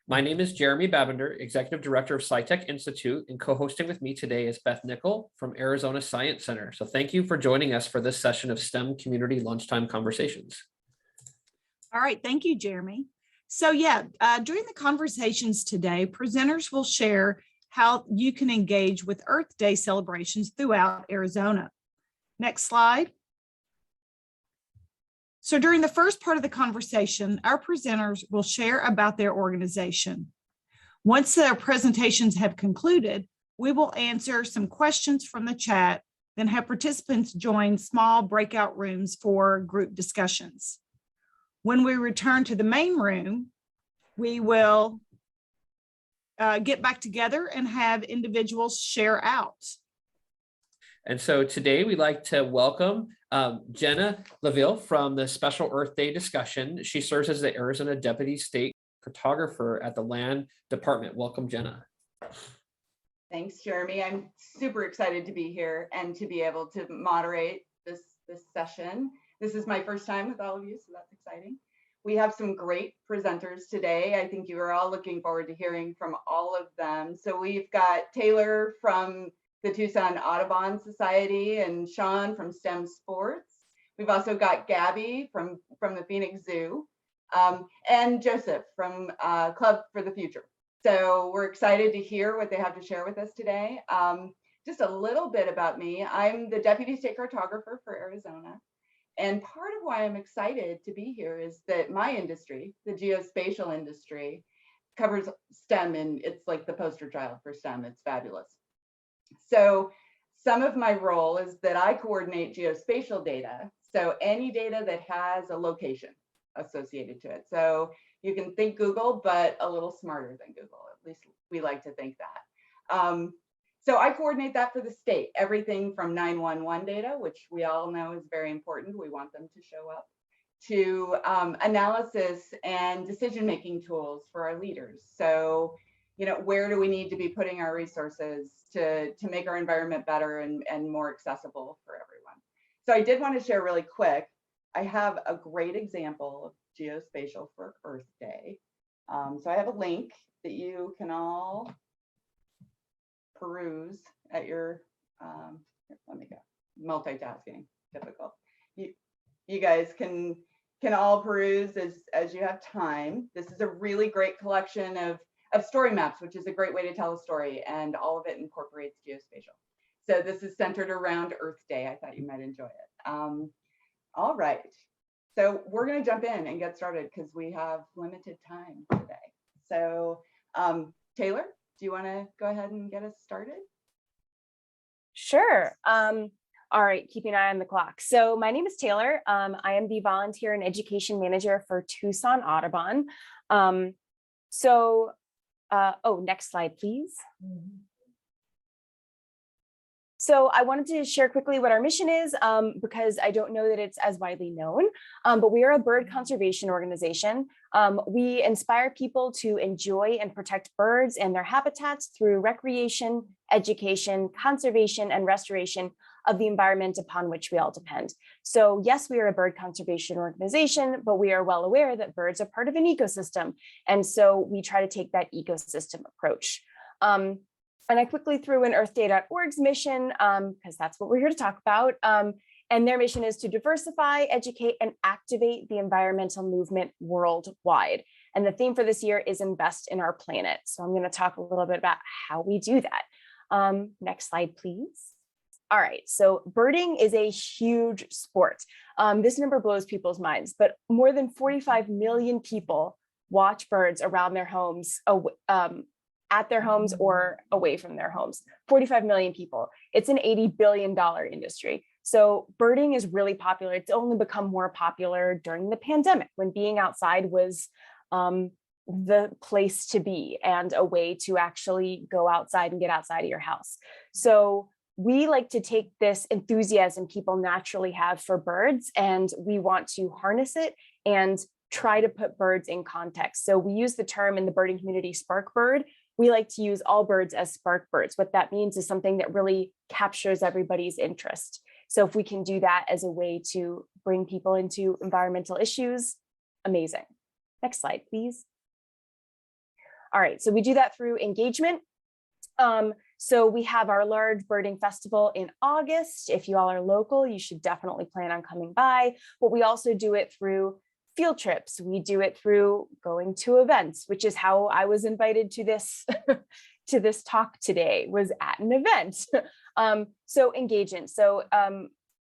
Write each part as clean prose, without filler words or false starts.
My name is Jeremy Babender, Executive Director of SciTech Institute, and co-hosting with me today is Beth Nickel from Arizona Science Center. So thank you for joining us for this session of STEM Community Lunchtime Conversations. All right, thank you, Jeremy. So during the conversations today, presenters will share how you can engage with Earth Day celebrations throughout Arizona. Next slide. So during the first part of the conversation, our presenters will share about their organization. Once their presentations have concluded, we will answer some questions from the chat, then have participants join small breakout rooms for group discussions. When we return to the main room, we will get back together and have individuals share out. And so today we'd like to welcome Jenna LaVille from the Special Earth Day discussion. She serves as the Arizona Deputy State Cartographer at the Land Department. Welcome, Jenna. Thanks, Jeremy. I'm super excited to be here and to be able to moderate this session. This is my first time with all of you, so that's exciting. We have some great presenters today. I think you are all looking forward to hearing from all of them. So we've got Taylor from the Tucson Audubon Society and Sean from STEM Sports. We've also got Gabby from the Phoenix Zoo and Joseph from Club for the Future. So we're excited to hear what they have to share with us today. Just a little bit about me. I'm the Deputy State Cartographer for Arizona. And part of why I'm excited to be here is that my industry, the geospatial industry, covers STEM, and it's like the poster child for STEM. It's fabulous. So some of my role is that I coordinate geospatial data. So any data that has a location associated to it. So you can think Google, but a little smarter than Google. At least we like to think that. So I coordinate that for the state, everything from 911 data, which we all know is very important. We want them to show up, to analysis and decision-making tools for our leaders. So, where do we need to be putting our resources to make our environment better and more accessible for everyone? So I did want to share really quick. I have a great example of geospatial for Earth Day. So I have a link that you can all peruse at your, let me go, multitasking, difficult. You guys can all peruse as you have time. This is a really great collection of story maps, which is a great way to tell a story, and all of it incorporates geospatial. So this is centered around Earth Day. I thought you might enjoy it. All right, so we're gonna jump in and get started because we have limited time today. So Taylor, do you want to go ahead and get us started? Sure. All right, keeping an eye on the clock. So my name is Taylor. I am the volunteer and education manager for Tucson Audubon. Next slide, please. So I wanted to share quickly what our mission is because I don't know that it's as widely known, but we are a bird conservation organization. We inspire people to enjoy and protect birds and their habitats through recreation, education, conservation, and restoration of the environment upon which we all depend. So yes, we are a bird conservation organization, but we are well aware that birds are part of an ecosystem. And so we try to take that ecosystem approach. And I quickly threw in earthday.org's mission because that's what we're here to talk about. And their mission is to diversify, educate, and activate the environmental movement worldwide. And the theme for this year is invest in our planet. So I'm going to talk a little bit about how we do that. Next slide, please. All right, so birding is a huge sport. This number blows people's minds, but more than 45 million people watch birds around their homes, at their homes or away from their homes. 45 million people. It's an $80 billion industry. So birding is really popular. It's only become more popular during the pandemic when being outside was the place to be and a way to actually go outside and get outside of your house. So we like to take this enthusiasm people naturally have for birds, and we want to harness it and try to put birds in context. So we use the term in the birding community, spark bird. We like to use all birds as spark birds. What that means is something that really captures everybody's interest. So if we can do that as a way to bring people into environmental issues, amazing. Next slide, please. All right, so we do that through engagement. So we have our large birding festival in August. If you all are local, you should definitely plan on coming by, but we also do it through field trips. We do it through going to events, which is how I was invited to this to this talk today, was at an event. So engagement. So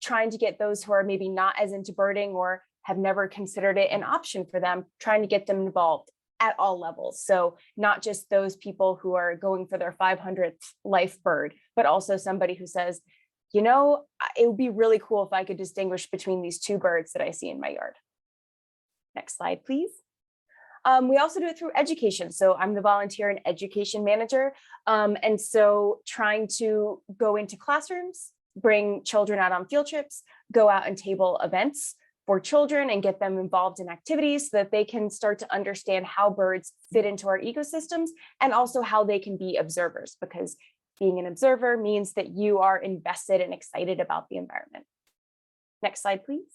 trying to get those who are maybe not as into birding or have never considered it an option for them, trying to get them involved at all levels. So not just those people who are going for their 500th life bird, but also somebody who says, you know, it would be really cool if I could distinguish between these two birds that I see in my yard. Next slide, please. We also do it through education. So I'm the volunteer and education manager. And so trying to go into classrooms, bring children out on field trips, go out and table events for children and get them involved in activities so that they can start to understand how birds fit into our ecosystems and also how they can be observers, because being an observer means that you are invested and excited about the environment. Next slide, please.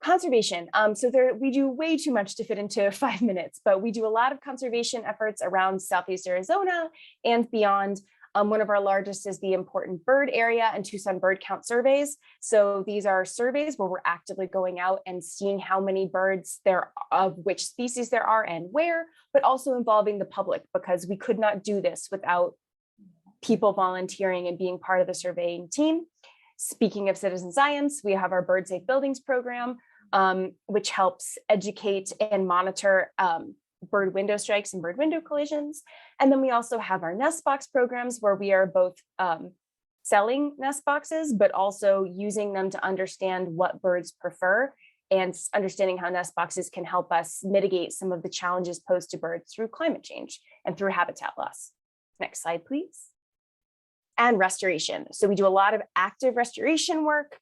Conservation. So we do way too much to fit into 5 minutes, but we do a lot of conservation efforts around Southeast Arizona and beyond. One of our largest is the Important Bird Area and Tucson Bird Count surveys. So these are surveys where we're actively going out and seeing how many birds there are, of which species there are and where, but also involving the public, because we could not do this without people volunteering and being part of the surveying team. Speaking of citizen science, we have our Bird Safe Buildings program, which helps educate and monitor bird window strikes and bird window collisions. And then we also have our nest box programs where we are both selling nest boxes, but also using them to understand what birds prefer and understanding how nest boxes can help us mitigate some of the challenges posed to birds through climate change and through habitat loss. Next slide, please. And restoration. So we do a lot of active restoration work.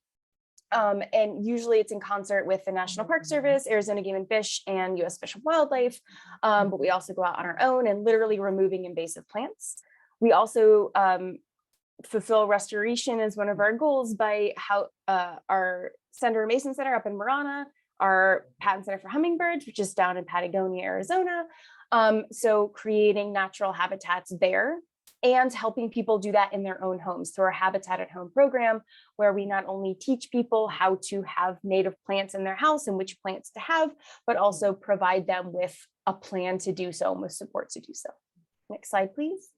And usually it's in concert with the National Park Service, Arizona Game and Fish, and US Fish and Wildlife. But we also go out on our own and literally removing invasive plants. We also fulfill restoration as one of our goals by how our Senator Mason Center up in Marana, our Patton Center for Hummingbirds, which is down in Patagonia, Arizona. So creating natural habitats there and helping people do that in their own homes through our Habitat at Home program, where we not only teach people how to have native plants in their house and which plants to have, but also provide them with a plan to do so and with support to do so. Next slide, please.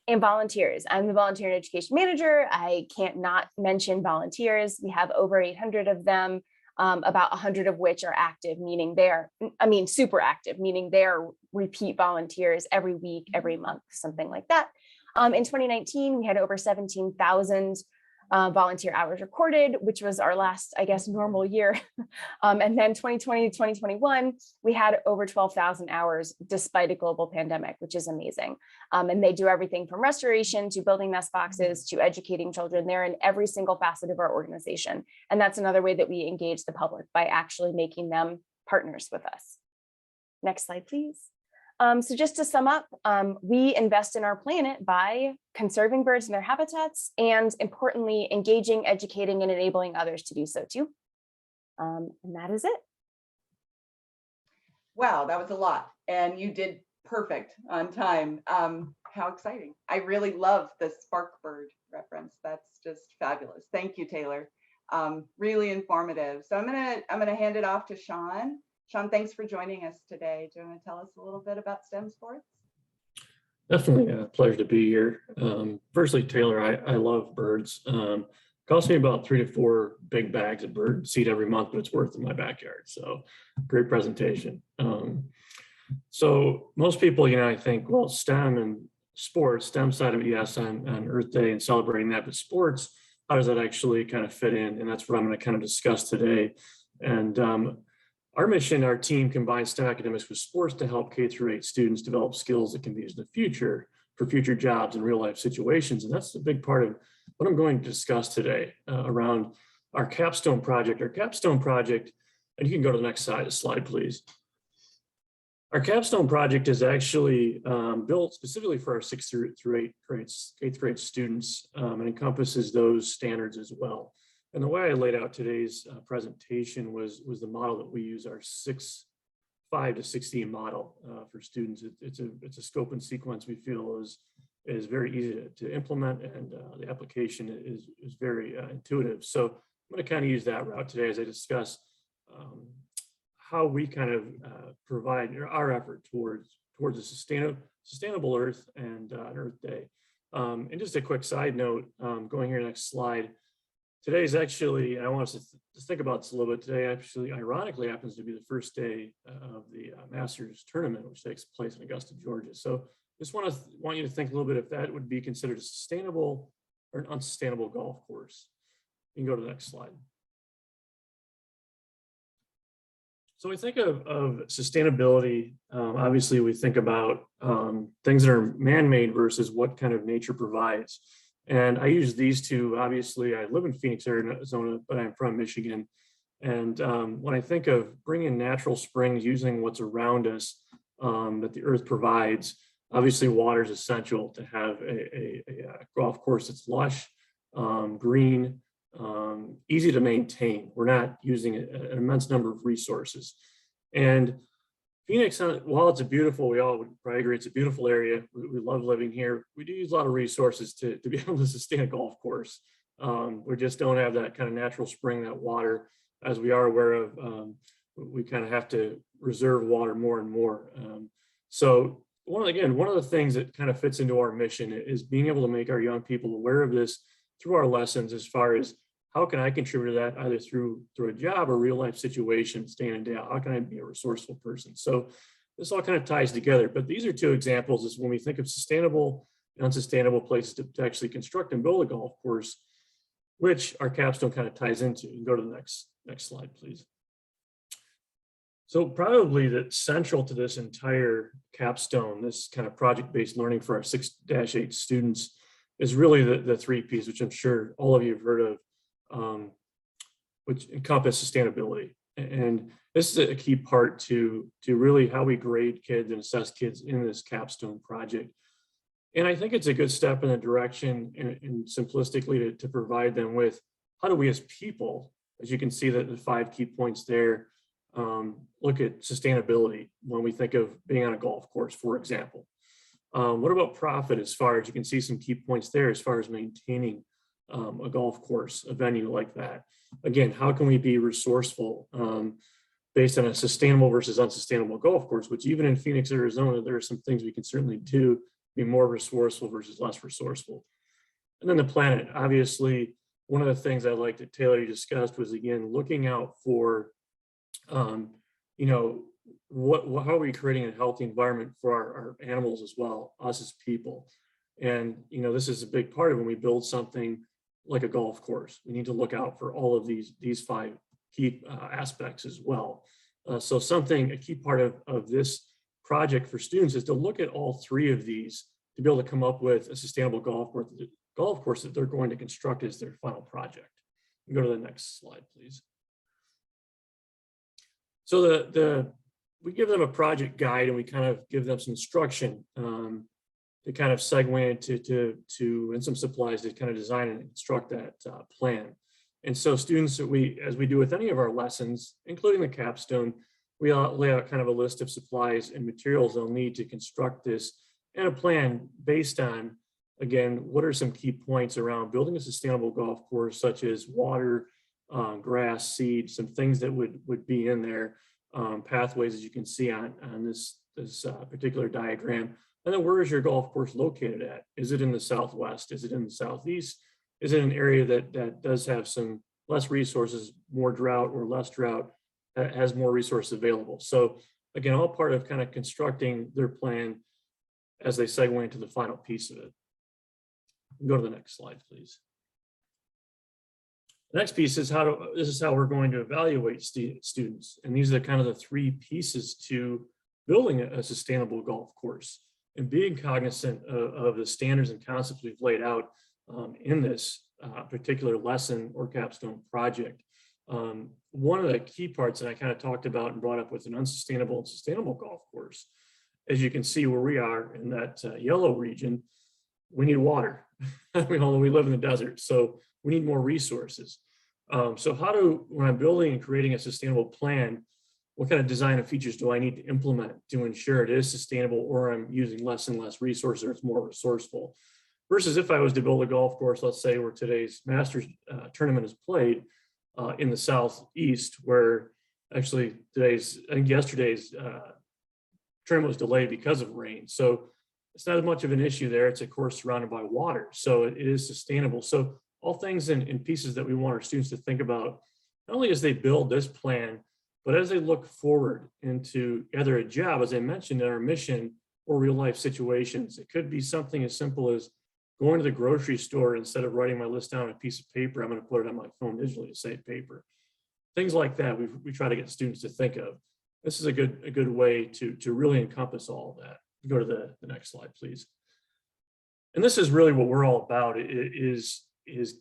And volunteers. I'm the volunteer and education manager. I can't not mention volunteers. We have over 800 of them. About 100 of which are active, meaning super active, meaning they're repeat volunteers every week, every month, something like that. In 2019, we had over 17,000 volunteer hours recorded, which was our last, I guess, normal year. And then 2020 to 2021, we had over 12,000 hours despite a global pandemic, which is amazing. And they do everything from restoration to building nest boxes to educating children. They're in every single facet of our organization. And that's another way that we engage the public, by actually making them partners with us. Next slide, please. So just to sum up, we invest in our planet by conserving birds in their habitats and, importantly, engaging, educating, and enabling others to do so too. And that is it. Wow, that was a lot. And you did perfect on time. How exciting. I really love the spark bird reference. That's just fabulous. Thank you, Taylor. Really informative. So I'm gonna hand it off to Sean. Sean, thanks for joining us today. Do you want to tell us a little bit about STEM sports? Definitely a pleasure to be here. Firstly, Taylor, I love birds. Costs me about 3 to 4 big bags of bird seed every month, but it's worth it in my backyard. So great presentation. So most people, I think, well, STEM and sports, STEM side of it, yes, on Earth Day and celebrating that, but sports, how does that actually kind of fit in? And that's what I'm going to kind of discuss today. And our mission, our team combines STEM academics with sports to help K-8 students develop skills that can be used in the future for future jobs and real life situations. And that's a big part of what I'm going to discuss today around our capstone project. Our capstone project, and you can go to the next slide, please. Our capstone project is actually built specifically for our 6th through 8th grade students and encompasses those standards as well. And the way I laid out today's presentation was the model that we use our 6 5 to 16 model for students. It's a scope and sequence we feel is very easy to implement, and the application is very intuitive. So I'm going to kind of use that route today as I discuss how we kind of provide our effort towards a sustainable Earth and an Earth Day. And just a quick side note, going here next slide. Today is actually, I want us to think about this a little bit. Today actually, ironically, happens to be the first day of the Masters tournament, which takes place in Augusta, Georgia. So just want you to think a little bit if that would be considered a sustainable or an unsustainable golf course. You can go to the next slide. So we think of sustainability, obviously we think about things that are man-made versus what kind of nature provides. And I use these two. Obviously I live in Phoenix, Arizona, but I'm from Michigan. And when I think of bringing natural springs, using what's around us that the earth provides, obviously water is essential to have a golf course that's lush, green, easy to maintain. We're not using an immense number of resources. And Phoenix, while it's a beautiful, we all would probably agree it's a beautiful area. We love living here. We do use a lot of resources to be able to sustain a golf course. We just don't have that kind of natural spring, that water, as we are aware of. We kind of have to reserve water more and more. So one of the things that kind of fits into our mission is being able to make our young people aware of this through our lessons, as far as how can I contribute to that, either through a job or real life situations, day in and day out. How can I be a resourceful person? So this all kind of ties together. But these are two examples is when we think of sustainable and unsustainable places to actually construct and build a golf course, which our capstone kind of ties into. You can go to the next slide, please. So probably that central to this entire capstone, this kind of project-based learning for our 6-8 students, is really the 3 Ps, which I'm sure all of you have heard of, which encompass sustainability. And this is a key part to really how we grade kids and assess kids in this capstone project. And I think it's a good step in the direction, and simplistically to provide them with how do we as people, as you can see that the 5 key points there, look at sustainability when we think of being on a golf course, for example. What about profit, as far as you can see some key points there, as far as maintaining a golf course, a venue like that. Again, how can we be resourceful based on a sustainable versus unsustainable golf course, which even in Phoenix, Arizona, there are some things we can certainly do, be more resourceful versus less resourceful. And then the planet, obviously, one of the things I like that Taylor discussed was, again, looking out for, you know, how are we creating a healthy environment for our animals as well, us as people. And, you know, this is a big part of when we build something like a golf course. We need to look out for all of these 5 key aspects as well. So a key part of this project for students is to look at all 3 of these to be able to come up with a sustainable golf course that they're going to construct as their final project. Go to the next slide, please. So we give them a project guide, and we kind of give them some instruction to kind of segue into and some supplies to kind of design and construct that plan. And so students, as we do with any of our lessons, including the capstone, we lay out kind of a list of supplies and materials they'll need to construct this, and a plan based on, again, what are some key points around building a sustainable golf course, such as water, grass, seed, some things that would be in there, pathways, as you can see on this particular diagram. And then where is your golf course located at? Is it in the southwest? Is it in the southeast? Is it an area that does have some less resources, more drought, or less drought, has more resources available? So again, all part of kind of constructing their plan as they segue into the final piece of it. Go to the next slide, please. The next piece is this is how we're going to evaluate students. And these are kind of the 3 pieces to building a sustainable golf course, and being cognizant of the standards and concepts we've laid out in this particular lesson or capstone project. One of the key parts that I kind of talked about and brought up with an unsustainable and sustainable golf course, as you can see where we are in that yellow region, we need water. We live in the desert, so we need more resources. So when I'm building and creating a sustainable plan, what kind of design and features do I need to implement to ensure it is sustainable, or I'm using less and less resources, or it's more resourceful. Versus if I was to build a golf course, let's say where today's Masters tournament is played in the Southeast, where actually I think yesterday's tournament was delayed because of rain. So it's not as much of an issue there. It's a course surrounded by water, so it is sustainable. So all things in pieces that we want our students to think about, not only as they build this plan, but as they look forward into either a job, as I mentioned in our mission, or real life situations. It could be something as simple as going to the grocery store. Instead of writing my list down on a piece of paper, I'm going to put it on my phone digitally to save paper. Things like that we try to get students to think of. This is a good way to really encompass all of that. Go to the next slide, please. And this is really what we're all about, is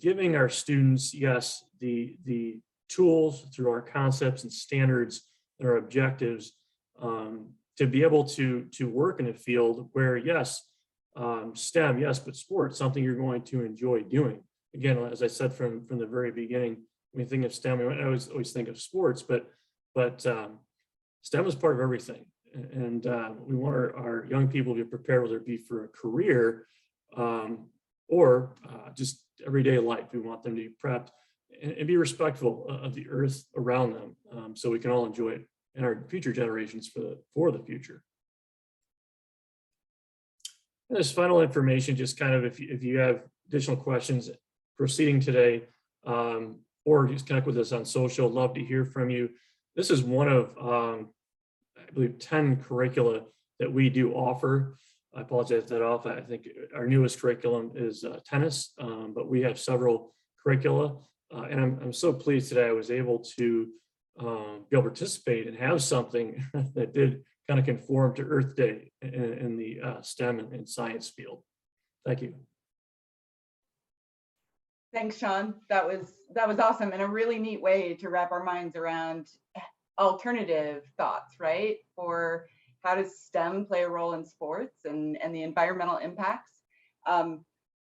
giving our students, yes, the tools through our concepts and standards and our objectives to be able to work in a field where, yes, STEM, yes, but sports, something you're going to enjoy doing. Again, as I said from the very beginning, when you think of STEM, I always think of sports, but STEM is part of everything. And we want our young people to be prepared, whether it be for a career or just everyday life. We want them to be prepped and be respectful of the earth around them, so we can all enjoy it in our future generations for the future. And this final information, just kind of if you have additional questions proceeding today, or just connect with us on social, love to hear from you. This is one of, I believe, 10 curricula that we do offer. I apologize that off. I think our newest curriculum is tennis, but we have several curricula. And I'm so pleased today I was able to be able to participate and have something that did kind of conform to Earth Day in the STEM and science field. Thank you. Thanks, Sean. That was awesome, and a really neat way to wrap our minds around alternative thoughts, right? For how does STEM play a role in sports and the environmental impacts?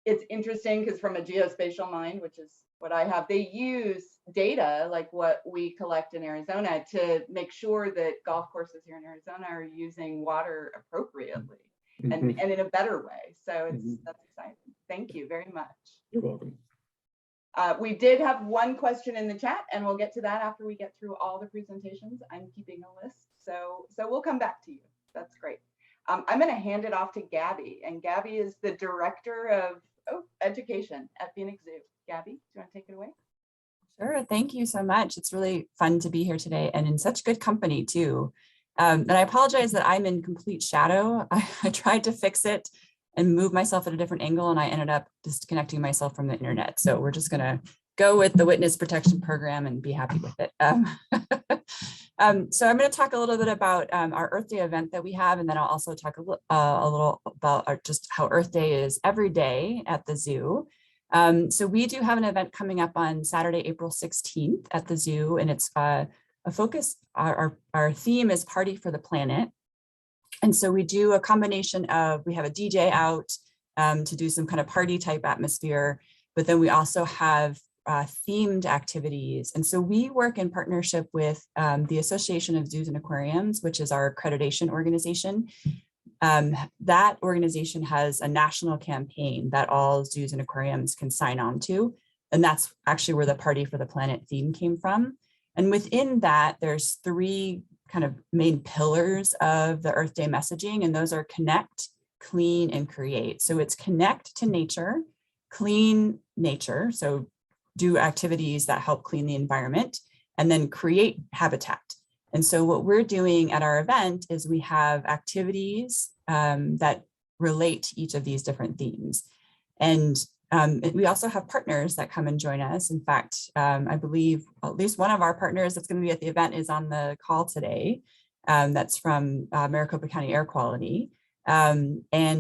It's interesting because from a geospatial mind, which is what I have, they use data like what we collect in Arizona to make sure that golf courses here in Arizona are using water appropriately and in a better way. So that's exciting. Thank you very much. You're welcome. We did have one question in the chat, and we'll get to that after we get through all the presentations. I'm keeping a list, so we'll come back to you. That's great. I'm going to hand it off to Gabby, and Gabby is the Director of Education at Phoenix Zoo. Gabby, do you want to take it away? Sure, thank you so much. It's really fun to be here today and in such good company too. And I apologize that I'm in complete shadow. I tried to fix it and move myself at a different angle, and I ended up disconnecting myself from the internet. So we're just gonna go with the witness protection program and be happy with it. So I'm gonna talk a little bit about our Earth Day event that we have, and then I'll also talk a little about just how Earth Day is every day at the zoo. So we do have an event coming up on Saturday, April 16th at the zoo, and it's a focus, our theme is Party for the Planet. And so we do a combination of, we have a DJ out to do some kind of party type atmosphere, but then we also have themed activities. And so we work in partnership with the Association of Zoos and Aquariums, which is our accreditation organization. That organization has a national campaign that all zoos and aquariums can sign on to. And that's actually where the Party for the Planet theme came from. And within that, there's 3 kind of main pillars of the Earth Day messaging, and those are connect, clean, and create. So it's connect to nature, clean nature, so do activities that help clean the environment, and then create habitat. And so what we're doing at our event is we have activities that relate to each of these different themes. And we also have partners that come and join us. In fact, I believe at least one of our partners that's going to be at the event is on the call today. That's from Maricopa County Air Quality. One of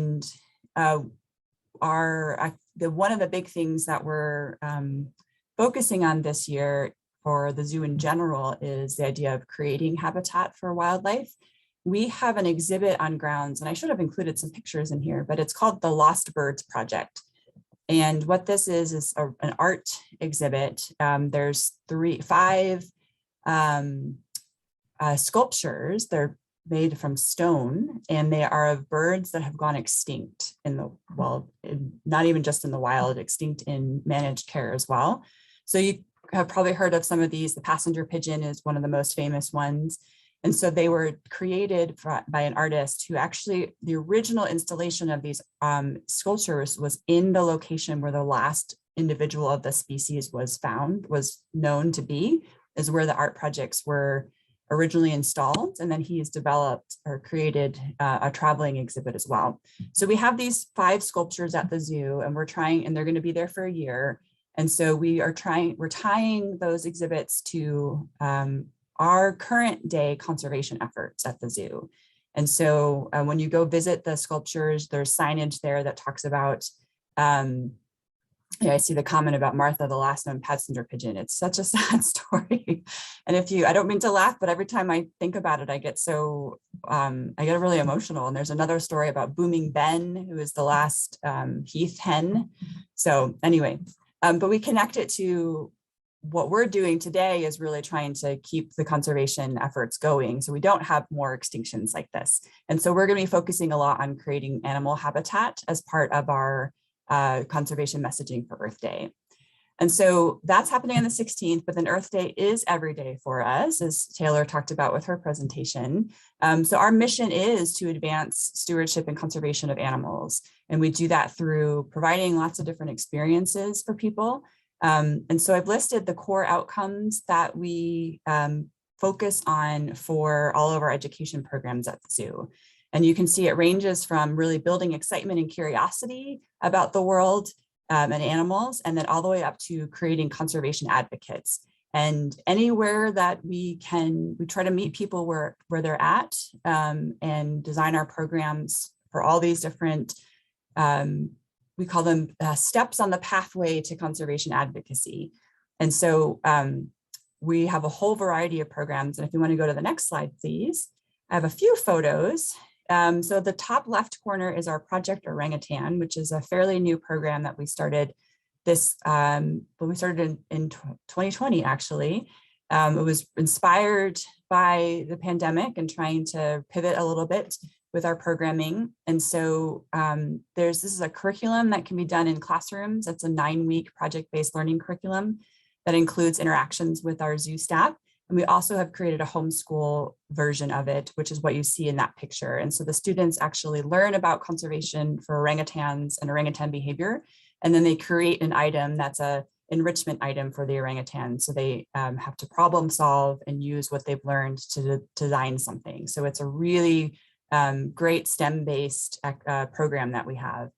the big things that we're focusing on this year for the zoo in general is the idea of creating habitat for wildlife. We have an exhibit on grounds, and I should have included some pictures in here, but it's called the Lost Birds Project. And what this is an art exhibit. There's 5 sculptures. They're made from stone, and they are of birds that have gone extinct in the, well, not even just in the wild, extinct in managed care as well. So you have probably heard of some of these. The passenger pigeon is one of the most famous ones. And so they were created by an artist who actually, the original installation of these sculptures was in the location where the last individual of the species was found, was known to be, is where the art projects were originally installed. And then he's developed or created a traveling exhibit as well. So we have these 5 sculptures at the zoo, and we're trying, and they're going to be there for a year. And so we're tying those exhibits to our current day conservation efforts at the zoo. And so when you go visit the sculptures, there's signage there that talks about, yeah, I see the comment about Martha, the last known passenger pigeon. It's such a sad story. And I don't mean to laugh, but every time I think about it, I get really emotional. And there's another story about Booming Ben, who is the last heath hen. So anyway, but we connect it to what we're doing today is really trying to keep the conservation efforts going, so we don't have more extinctions like this. And so we're going to be focusing a lot on creating animal habitat as part of our conservation messaging for Earth Day. And so that's happening on the 16th, but then Earth Day is every day for us, as Taylor talked about with her presentation. So our mission is to advance stewardship and conservation of animals. And we do that through providing lots of different experiences for people. And so I've listed the core outcomes that we focus on for all of our education programs at the zoo. And you can see it ranges from really building excitement and curiosity about the world and animals, and then all the way up to creating conservation advocates. And anywhere that we can, we try to meet people where they're at and design our programs for all these different, we call them steps on the pathway to conservation advocacy. And so we have a whole variety of programs. And if you want to go to the next slide, please. I have a few photos. So the top left corner is our Project Orangutan, which is a fairly new program that we started we started in 2020, actually. It was inspired by the pandemic and trying to pivot a little bit with our programming. And so this is a curriculum that can be done in classrooms. It's a 9-week project-based learning curriculum that includes interactions with our zoo staff. And we also have created a homeschool version of it, which is what you see in that picture. And so the students actually learn about conservation for orangutans and orangutan behavior. And then they create an item that's a enrichment item for the orangutan. So they have to problem solve and use what they've learned to design something. So it's a really great STEM-based program that we have.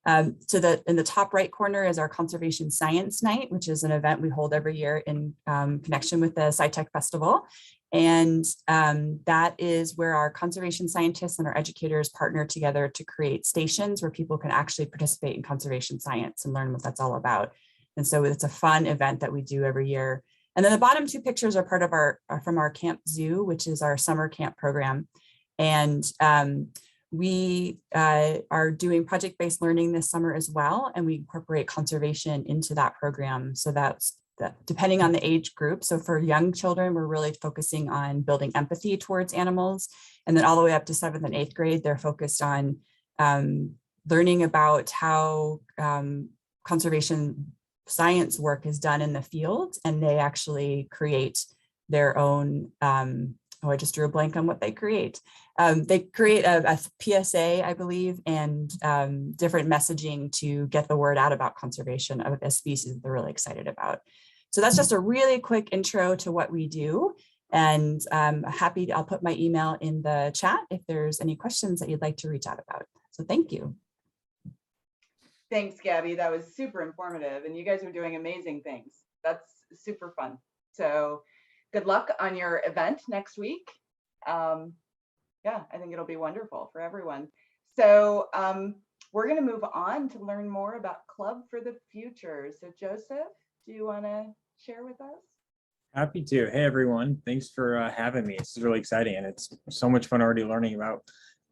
In the top right corner is our Conservation Science Night, which is an event we hold every year in connection with the SciTech Festival. And that is where our conservation scientists and our educators partner together to create stations where people can actually participate in conservation science and learn what that's all about. And so it's a fun event that we do every year. And then the bottom 2 pictures are part of from our Camp Zoo, which is our summer camp program. And we are doing project-based learning this summer as well, and we incorporate conservation into that program. So that's depending on the age group. So for young children, we're really focusing on building empathy towards animals. And then all the way up to 7th and 8th grade, they're focused on learning about how conservation science work is done in the field, and they actually create their own I just drew a blank on what they create. They create a PSA, I believe, and different messaging to get the word out about conservation of a species that they're really excited about. So that's just a really quick intro to what we do. And I'll put my email in the chat if there's any questions that you'd like to reach out about. So thank you. Thanks, Gabby. That was super informative, and you guys are doing amazing things. That's super fun. So good luck on your event next week. Yeah, I think it'll be wonderful for everyone. So we're going to move on to learn more about Club for the Future. So Joseph, do you want to share with us? Happy to. Hey, everyone. Thanks for having me. This is really exciting, and it's so much fun already learning about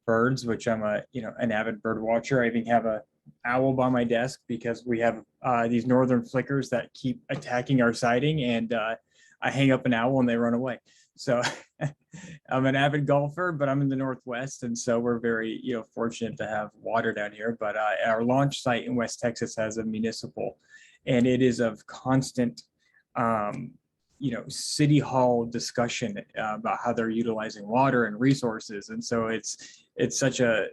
birds, which I'm an avid bird watcher. I even have a owl by my desk because we have these northern flickers that keep attacking our siding, and I hang up an owl and they run away. So I'm an avid golfer, but I'm in the Northwest. And so we're very, fortunate to have water down here. But our launch site in West Texas has a municipal, and it is of constant, city hall discussion about how they're utilizing water and resources. And so it's such a,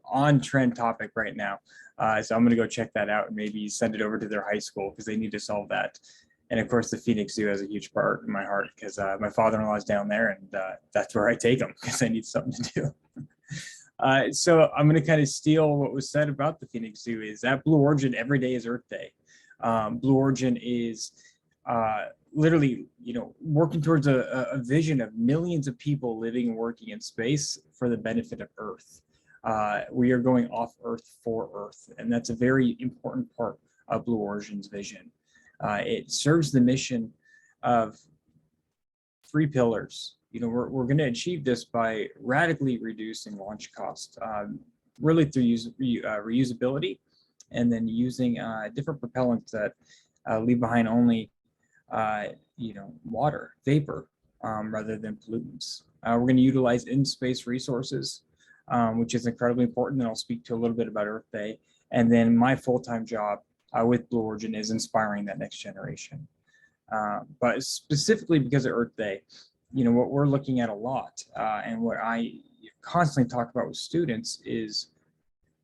on trend topic right now. So I'm going to go check that out and maybe send it over to their high school because they need to solve that. And of course, the Phoenix Zoo has a huge part in my heart because my father-in-law is down there, and that's where I take them because I need something to do. So I'm going to kind of steal what was said about the Phoenix Zoo. Is at Blue Origin, every day is Earth Day. Blue Origin is literally, working towards a vision of millions of people living and working in space for the benefit of Earth. We are going off Earth for Earth, and that's a very important part of Blue Origin's vision. It serves the mission of 3 pillars. We're going to achieve this by radically reducing launch costs, really through reusability, and then using different propellants that leave behind only, water, vapor, rather than pollutants. We're going to utilize in-space resources, which is incredibly important, and I'll speak to a little bit about Earth Day. And then my full-time job with Blue Origin is inspiring that next generation. But specifically because of Earth Day, what we're looking at a lot, and what I constantly talk about with students is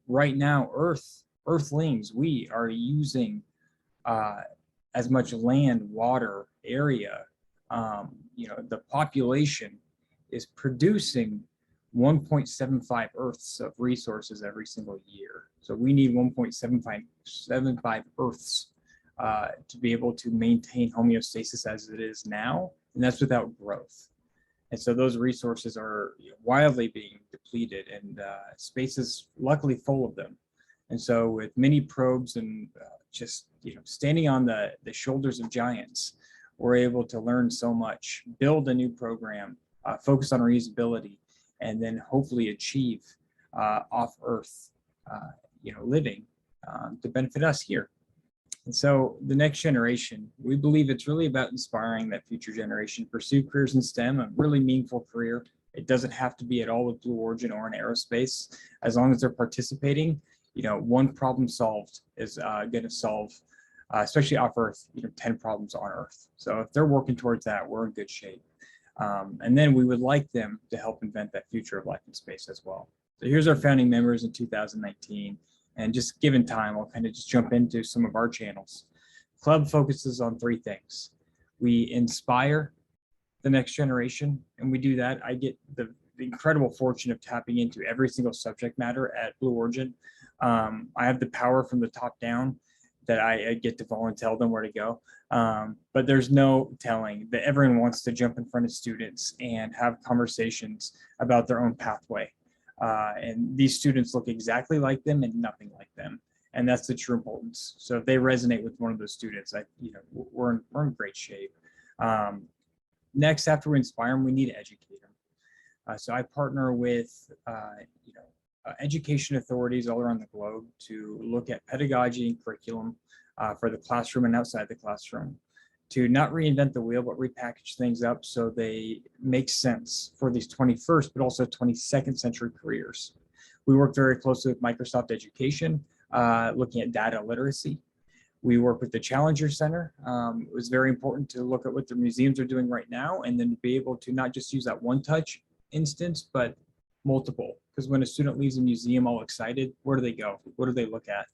right now, Earthlings, we are using as much land, water, area. The population is producing 1.75 Earths of resources every single year. So we need 1.75 Earths to be able to maintain homeostasis as it is now, and that's without growth. And so those resources are wildly being depleted, and space is luckily full of them. And so with mini probes and just standing on the shoulders of giants, we're able to learn so much, build a new program, focus on reusability, and then hopefully achieve off Earth, living to benefit us here. And so the next generation, we believe it's really about inspiring that future generation, pursue careers in STEM, a really meaningful career. It doesn't have to be at all with Blue Origin or in aerospace. As long as they're participating, one problem solved is going to solve, especially off Earth, 10 problems on Earth. So if they're working towards that, we're in good shape. And then we would like them to help invent that future of life in space as well. So here's our founding members in 2019. And just given time, I'll kind of just jump into some of our channels. Club focuses on 3 things. We inspire the next generation, and we do that. I get the incredible fortune of tapping into every single subject matter at Blue Origin. I have the power from the top down that I get to volunteer them where to go. But there's no telling that everyone wants to jump in front of students and have conversations about their own pathway. And these students look exactly like them and nothing like them. And that's the true importance. So if they resonate with one of those students, we're in great shape. Next, after we inspire them, we need to educate them. So I partner with, education authorities all around the globe to look at pedagogy and curriculum for the classroom and outside the classroom, to not reinvent the wheel, but repackage things up so they make sense for these 21st, but also 22nd century careers. We work very closely with Microsoft Education, looking at data literacy. We work with the Challenger Center. It was very important to look at what the museums are doing right now, and then be able to not just use that one touch instance, but multiple. Because when a student leaves a museum all excited, where do they go? What do they look at?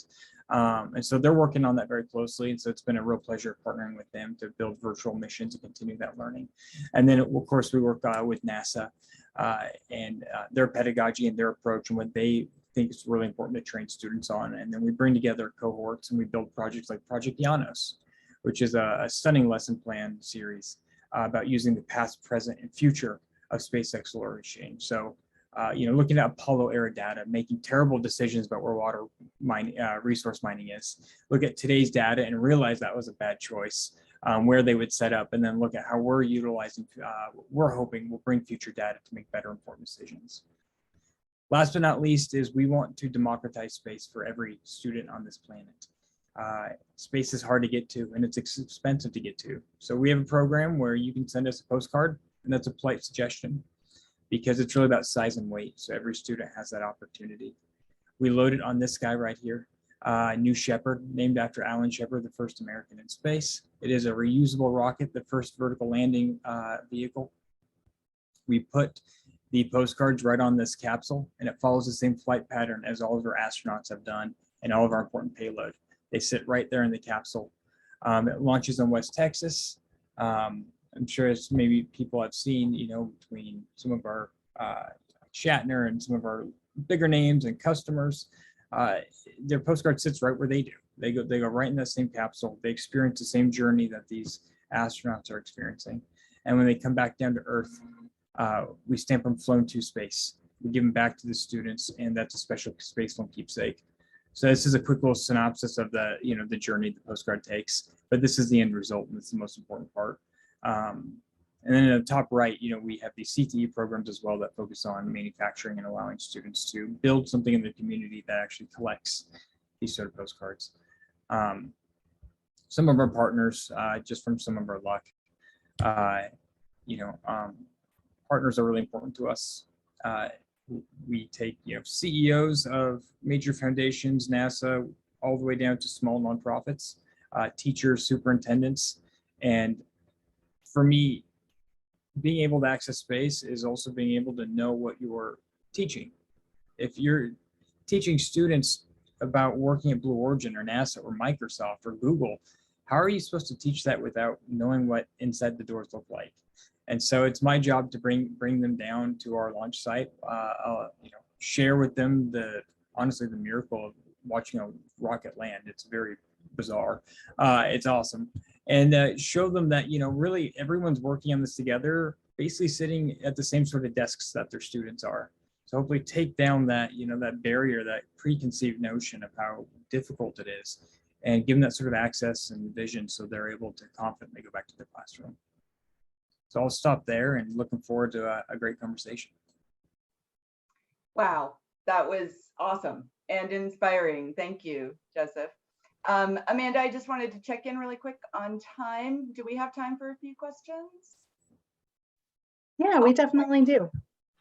And so they're working on that very closely. And so it's been a real pleasure partnering with them to build virtual missions and continue that learning. And then, of course, we work with NASA and their pedagogy and their approach and what they think is really important to train students on. And then we bring together cohorts and we build projects like Project Llanos, which is a stunning lesson plan series about using the past, present, and future of space exploration. So looking at Apollo era data, making terrible decisions about where water resource mining is. Look at today's data and realize that was a bad choice, where they would set up, and then look at how we're utilizing, we're hoping will bring future data to make better informed decisions. Last but not least is we want to democratize space for every student on this planet. Space is hard to get to and it's expensive to get to. So we have a program where you can send us a postcard And that's a polite suggestion because it's really about size and weight. So every student has that opportunity. We loaded on this guy right here, New Shepard, named after Alan Shepard, the first American in space. It is a reusable rocket, the first vertical landing vehicle. We put the postcards right on this capsule, and it follows the same flight pattern as all of our astronauts have done and all of our important payload. They sit right there in the capsule. It launches in West Texas. I'm sure as maybe people have seen, you know, between some of our Shatner and some of our bigger names and customers, their postcard sits right where they do. They go right in that same capsule. They experience the same journey that these astronauts are experiencing. And when they come back down to Earth, we stamp them flown to space. We give them back to the students, and that's a special space phone keepsake. So this is a quick little synopsis of the, you know, the journey the postcard takes, but this is the end result, and it's the most important part. And then in the top right, you know, we have these CTE programs as well that focus on manufacturing and allowing students to build something in the community that actually collects these sort of postcards. Some of our partners, just from some of our luck, partners are really important to us. We take, you know, CEOs of major foundations, NASA, all the way down to small nonprofits, teachers, superintendents. And for me, being able to access space is also being able to know what you're teaching. If you're teaching students about working at Blue Origin or NASA or Microsoft or Google, how are you supposed to teach that without knowing what inside the doors look like? And so it's my job to bring them down to our launch site, share with them honestly the miracle of watching a rocket land. It's very bizarre. It's awesome. And show them that, you know, really everyone's working on this together, basically sitting at the same sort of desks that their students are. So hopefully take down that, you know, that barrier, that preconceived notion of how difficult it is, and give them that sort of access and vision so they're able to confidently go back to their classroom. So I'll stop there and looking forward to a great conversation. Wow, that was awesome and inspiring. Thank you, Joseph. Amanda, I just wanted to check in really quick on time. Do we have time for a few questions? Yeah, we definitely do.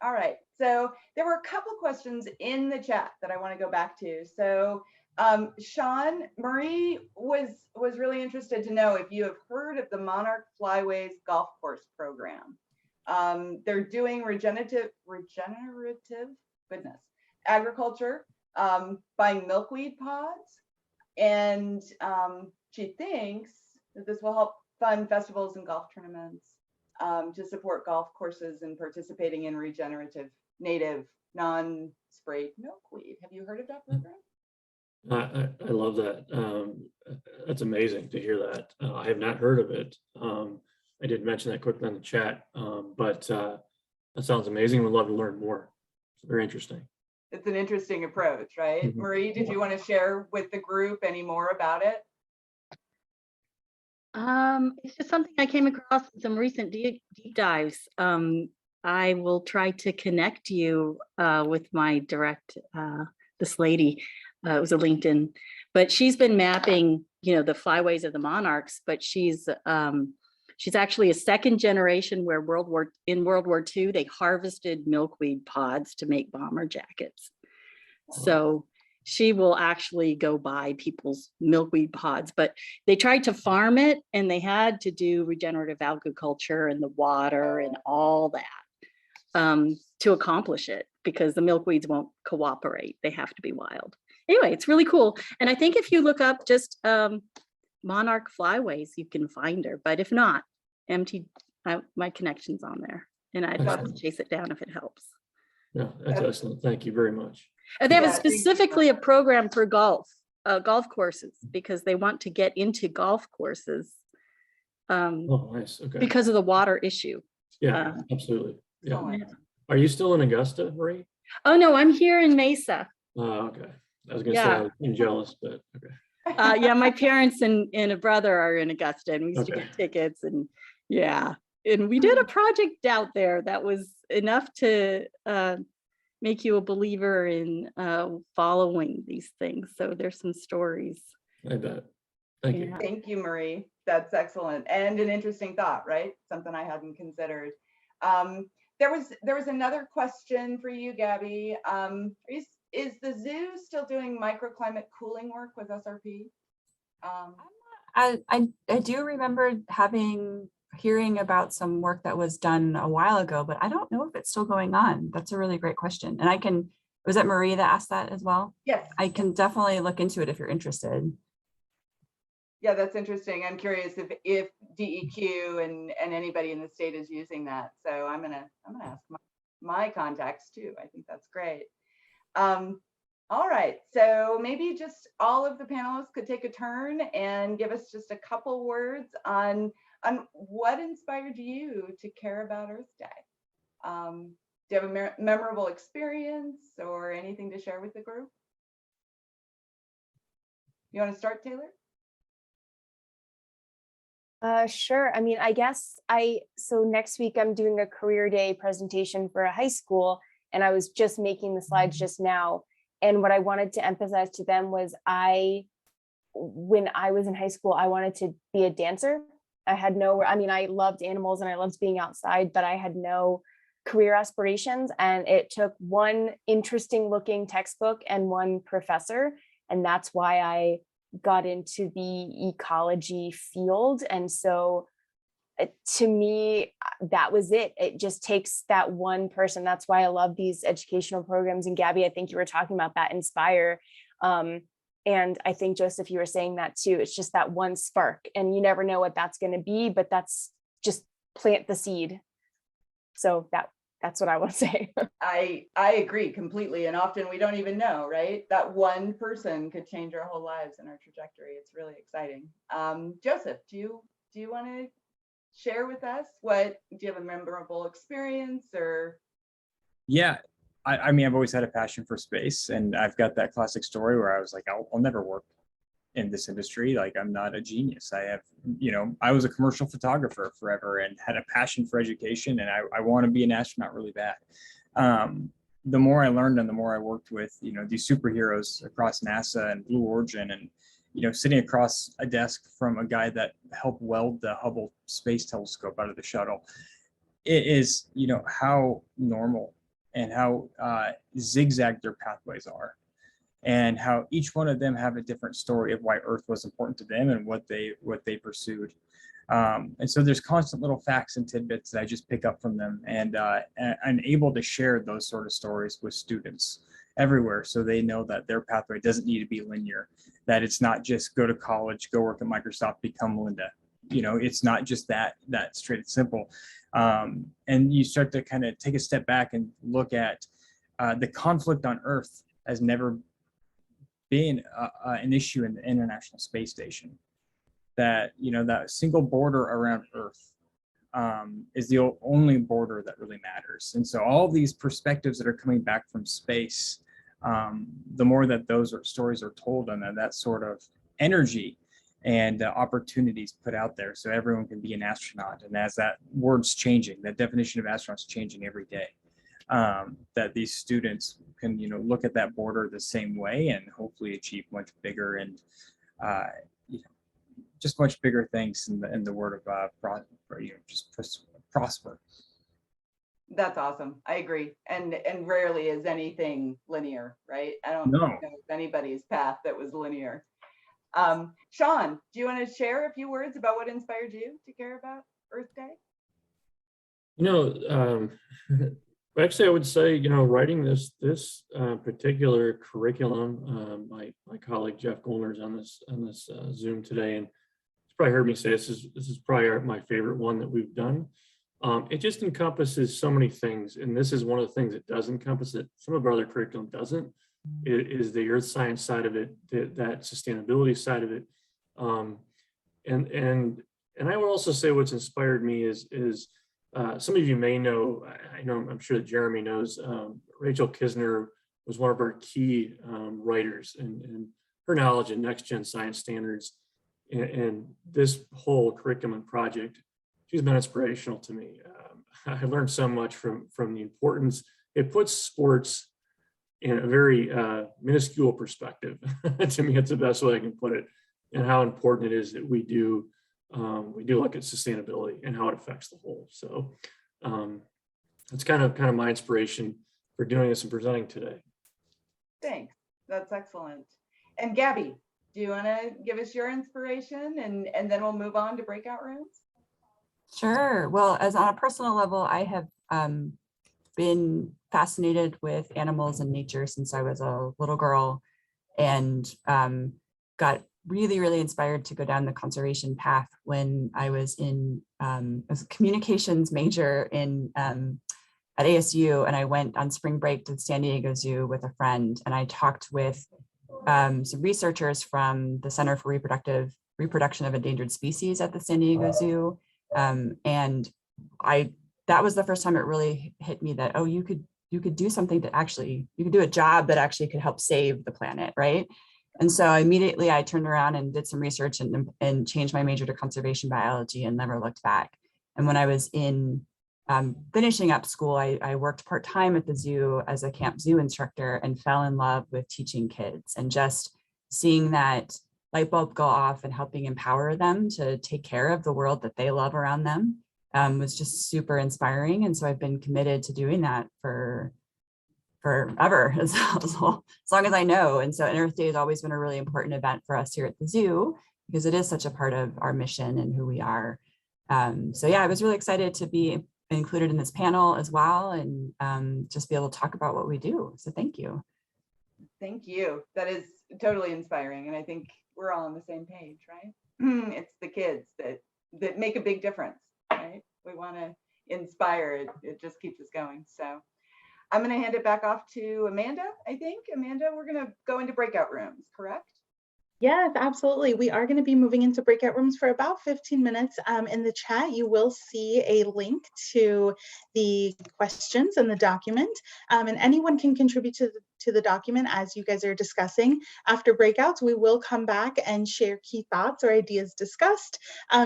All right, so there were a couple questions in the chat that I want to go back to. So Sean, Marie was really interested to know if you have heard of the Monarch Flyways golf course program. They're doing regenerative agriculture, buying milkweed pods, and she thinks that this will help fund festivals and golf tournaments to support golf courses and participating in regenerative, native, non-sprayed milkweed. Have you heard of that program? I love that. That's amazing to hear that. I have not heard of it. I did mention that quickly in the chat, but that sounds amazing. We'd love to learn more. It's very interesting. It's an interesting approach, right? Mhm. Marie, did you want to share with the group any more about it? It's just something I came across in some recent deep dives. I will try to connect you with my direct, this lady. It was a LinkedIn, but she's been mapping, you know, the flyways of the monarchs, but she's actually a second generation where in World War II, they harvested milkweed pods to make bomber jackets. So she will actually go buy people's milkweed pods, but they tried to farm it and they had to do regenerative agriculture and the water and all that to accomplish it, because the milkweeds won't cooperate. They have to be wild. Anyway, it's really cool. And I think if you look up just Monarch Flyways, you can find her. But if not, my connection's on there, and I'd love to chase it down if it helps. Yeah, that's excellent. Thank you very much. And they have specifically a program for golf courses, because they want to get into golf courses Oh, nice. Okay. because of the water issue. Yeah, absolutely. Yeah. Oh, Are you still in Augusta, Marie? Oh no, I'm here in Mesa. Okay. I was gonna say I'm jealous, but okay. Yeah, my parents and a brother are in Augusta, and we used to Okay. get tickets, and and we did a project out there that was enough to make you a believer in following these things. So there's some stories. I bet. Thank you. Thank you, Marie. That's excellent. And an interesting thought, right? Something I hadn't considered. There was another question for you, Gabby. Is the zoo still doing microclimate cooling work with SRP? I do remember hearing about some work that was done a while ago, but I don't know if it's still going on. That's a really great question. And was that Marie that asked that as well? Yes. I can definitely look into it if you're interested. Yeah, that's interesting. I'm curious if DEQ and anybody in the state is using that. So I'm gonna ask my contacts too. I think that's great. All right, so maybe just all of the panelists could take a turn and give us just a couple words on what inspired you to care about Earth Day. Do you have a memorable experience or anything to share with the group? You want to start, Taylor? Sure. I mean, I guess so next week I'm doing a career day presentation for a high school, and I was just making the slides just now. And what I wanted to emphasize to them was when I was in high school, I wanted to be a dancer. I loved animals and I loved being outside, but I had no career aspirations. And it took one interesting looking textbook and one professor. And that's why I got into the ecology field. And so to me, that was it. It just takes that one person. That's why I love these educational programs. And Gabby, I think you were talking about that, Inspire. And I think, Joseph, you were saying that too. It's just that one spark, and you never know what that's going to be, but that's just plant the seed. So that's what I want to say. I agree completely. And often we don't even know, right? That one person could change our whole lives and our trajectory. It's really exciting. Joseph, do you want to share with us do you have a memorable experience or? Yeah, I mean, I've always had a passion for space, and I've got that classic story where I was like, I'll never work in this industry. Like, I'm not a genius. I was a commercial photographer forever and had a passion for education, and I want to be an astronaut really bad. The more I learned and the more I worked with, these superheroes across NASA and Blue Origin, and sitting across a desk from a guy that helped weld the Hubble Space Telescope out of the shuttle, it is, how normal and how zigzag their pathways are, and how each one of them have a different story of why Earth was important to them and what they pursued. And so there's constant little facts and tidbits that I just pick up from them, and I'm able to share those sort of stories with students everywhere, so they know that their pathway doesn't need to be linear, that it's not just go to college, go work at Microsoft, become Linda. It's not just that straight and simple. And you start to kind of take a step back and look at the conflict on Earth has never been an issue in the International Space Station. That that single border around Earth is the only border that really matters. And so all these perspectives that are coming back from space, the more that those stories are told, and that sort of energy and opportunities put out there, so everyone can be an astronaut. And as that word's changing, that definition of astronauts changing every day, that these students can look at that border the same way and hopefully achieve much bigger and just much bigger things in the word of prosper. That's awesome. I agree. And rarely is anything linear, right? I don't know if anybody's path that was linear. Sean, do you want to share a few words about what inspired you to care about Earth Day? Actually, I would say, writing this particular curriculum, my colleague Jeff Goldner's on this Zoom today, and he's probably heard me say this is probably my favorite one that we've done. It just encompasses so many things, and this is one of the things it does encompass that some of our other curriculum doesn't. It is the earth science side of it, that sustainability side of it, and I would also say what's inspired me is some of you may know, I'm sure that Jeremy knows, Rachel Kisner was one of our key writers, and her knowledge in next gen science standards and this whole curriculum project, she's been inspirational to me. I learned so much from the importance. It puts sports in a very minuscule perspective. To me, it's the best way I can put it, and how important it is that we do look at sustainability and how it affects the whole. So That's kind of my inspiration for doing this and presenting today. Thanks. That's excellent. And Gabby, do you want to give us your inspiration and then we'll move on to breakout rooms? Sure. Well, as on a personal level, I have been fascinated with animals and nature since I was a little girl, and got really, really inspired to go down the conservation path when I was in I was a communications major in at ASU, and I went on spring break to the San Diego Zoo with a friend, and I talked with some researchers from the Center for Reproduction of Endangered Species at the San Diego Zoo, and that was the first time it really hit me that, oh, you could do something that actually, you could do a job that actually could help save the planet, right? And so immediately I turned around and did some research and changed my major to conservation biology and never looked back. And when I was in finishing up school, I worked part-time at the zoo as a camp zoo instructor and fell in love with teaching kids, and just seeing that light bulb go off and helping empower them to take care of the world that they love around them was just super inspiring. And so I've been committed to doing that for forever, as long as I know. And so Earth Day has always been a really important event for us here at the zoo, because it is such a part of our mission and who we are. So yeah, I was really excited to be included in this panel as well, and just be able to talk about what we do. So thank you. Thank you. That is totally inspiring. And I think we're all on the same page, right? It's the kids that make a big difference, right? We want to inspire it. It just keeps us going. So I'm going to hand it back off to Amanda, I think. Amanda, we're going to go into breakout rooms, correct? Yes, absolutely. We are going to be moving into breakout rooms for about 15 minutes. In the chat, you will see a link to the questions in the document, and anyone can contribute to the document as you guys are discussing. After breakouts, we will come back and share key thoughts or ideas discussed.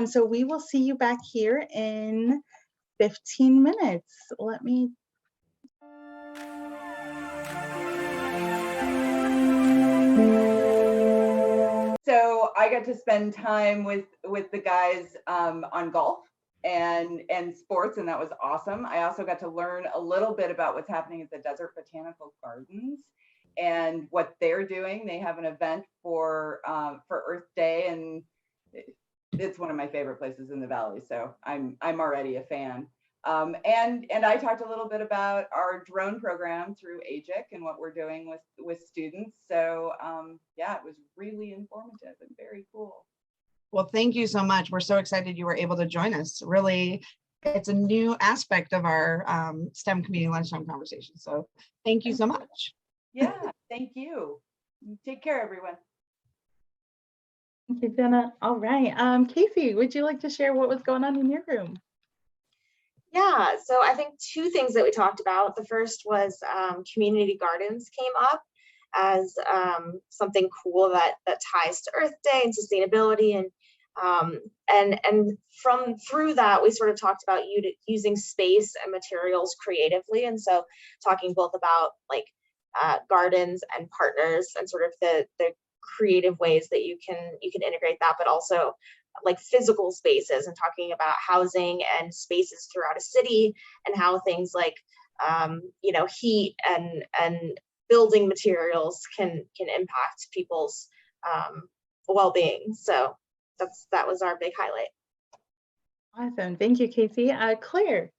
So we will see you back here in 15 minutes. Let me So I got to spend time with the guys on golf and sports, and that was awesome. I also got to learn a little bit about what's happening at the Desert Botanical Gardens and what they're doing. They have an event for Earth Day, and it's one of my favorite places in the valley. So I'm already a fan. And I talked a little bit about our drone program through AGIC and what we're doing with students. So yeah, it was really informative and very cool. Well, thank you so much. We're so excited you were able to join us. Really, it's a new aspect of our STEM community lunchtime conversation. So thank you so much. Yeah, thank you. Take care, everyone. Thank you, Jenna. All right. Casey, would you like to share what was going on in your room? Yeah, so I think two things that we talked about. The first was community gardens came up as something cool that ties to Earth Day and sustainability, and through that we sort of talked about using space and materials creatively, and so talking both about like gardens and partners and sort of the creative ways that you can integrate that, but also like physical spaces and talking about housing and spaces throughout a city and how things like heat and building materials can impact people's well-being. So that was our big highlight. Awesome, thank you, Casey. Claire.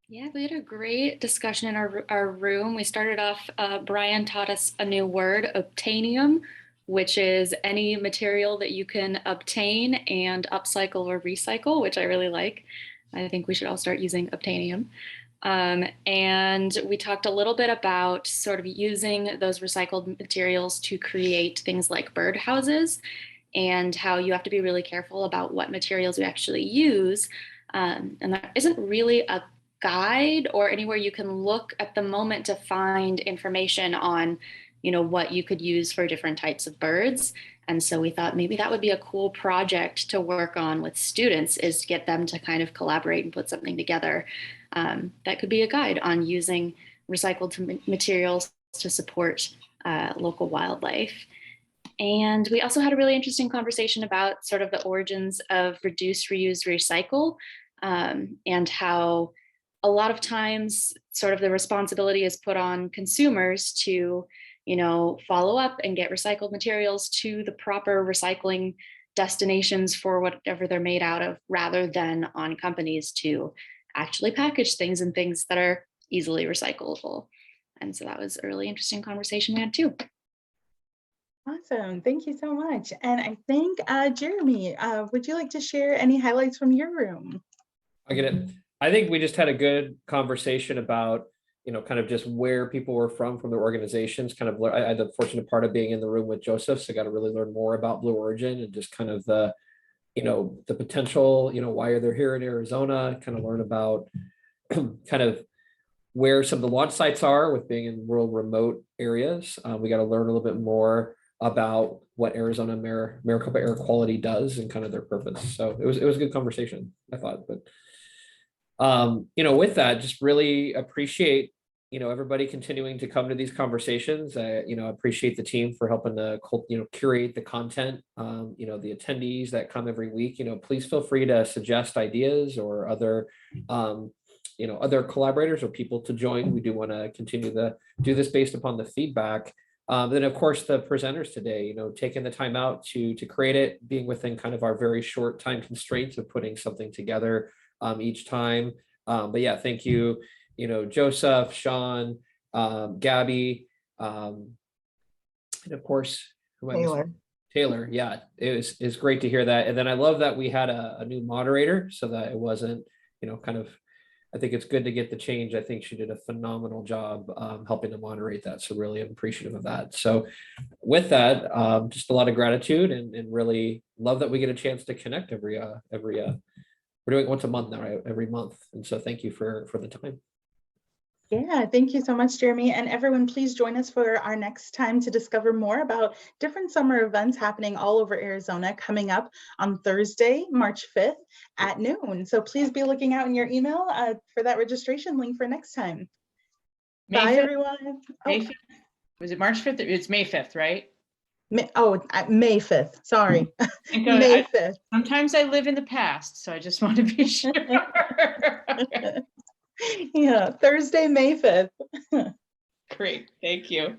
Yeah, we had a great discussion in our room. We started off, Brian taught us a new word, obtainium, which is any material that you can obtain and upcycle or recycle, which I really like. I think we should all start using obtainium. And we talked a little bit about sort of using those recycled materials to create things like birdhouses, and how you have to be really careful about what materials you actually use. And there isn't really a guide or anywhere you can look at the moment to find information on what you could use for different types of birds. And so we thought maybe that would be a cool project to work on with students, is to get them to kind of collaborate and put something together that could be a guide on using recycled materials to support local wildlife. And we also had a really interesting conversation about sort of the origins of reduce, reuse, recycle. and how a lot of times sort of the responsibility is put on consumers to, follow up and get recycled materials to the proper recycling destinations for whatever they're made out of, rather than on companies to actually package things and things that are easily recyclable. And so that was a really interesting conversation we had too. Awesome. Thank you so much. And I think, Jeremy, would you like to share any highlights from your room? I get it. I think we just had a good conversation about, kind of just where people were from their organizations. Kind of, I had the fortunate part of being in the room with Joseph, so I got to really learn more about Blue Origin and just kind of the potential, why they're here in Arizona, kind of learn about kind of where some of the launch sites are with being in rural remote areas. We got to learn a little bit more about what Arizona Maricopa Air Quality does and kind of their purpose. So it was a good conversation, I thought. But with that, just really appreciate everybody continuing to come to these conversations. I appreciate the team for helping to curate the content. The attendees that come every week. Please feel free to suggest ideas or other other collaborators or people to join. We do want to continue to do this based upon the feedback. Then of course the presenters today, taking the time out to create it, being within kind of our very short time constraints of putting something together each time. But yeah, thank you, Joseph, Sean, Gabby, and of course, Taylor. Yeah, it's great to hear that. And then I love that we had a new moderator so that it wasn't, kind of, I think it's good to get the change. I think she did a phenomenal job helping to moderate that. So really appreciative of that. So with that, just a lot of gratitude and really love that we get a chance to connect every we're doing it once a month now, right? Every month. And so thank you for the time. Yeah, thank you so much, Jeremy. And everyone, please join us for our next time to discover more about different summer events happening all over Arizona coming up on Thursday, March 5th at noon. So please be looking out in your email for that registration link for next time. Bye, everyone. May 5th. Was it March 5th? It's May 5th, right? May 5th. Sorry. May 5th. Sometimes I live in the past, so I just want to be sure. Yeah, Thursday, May 5th. Great. Thank you.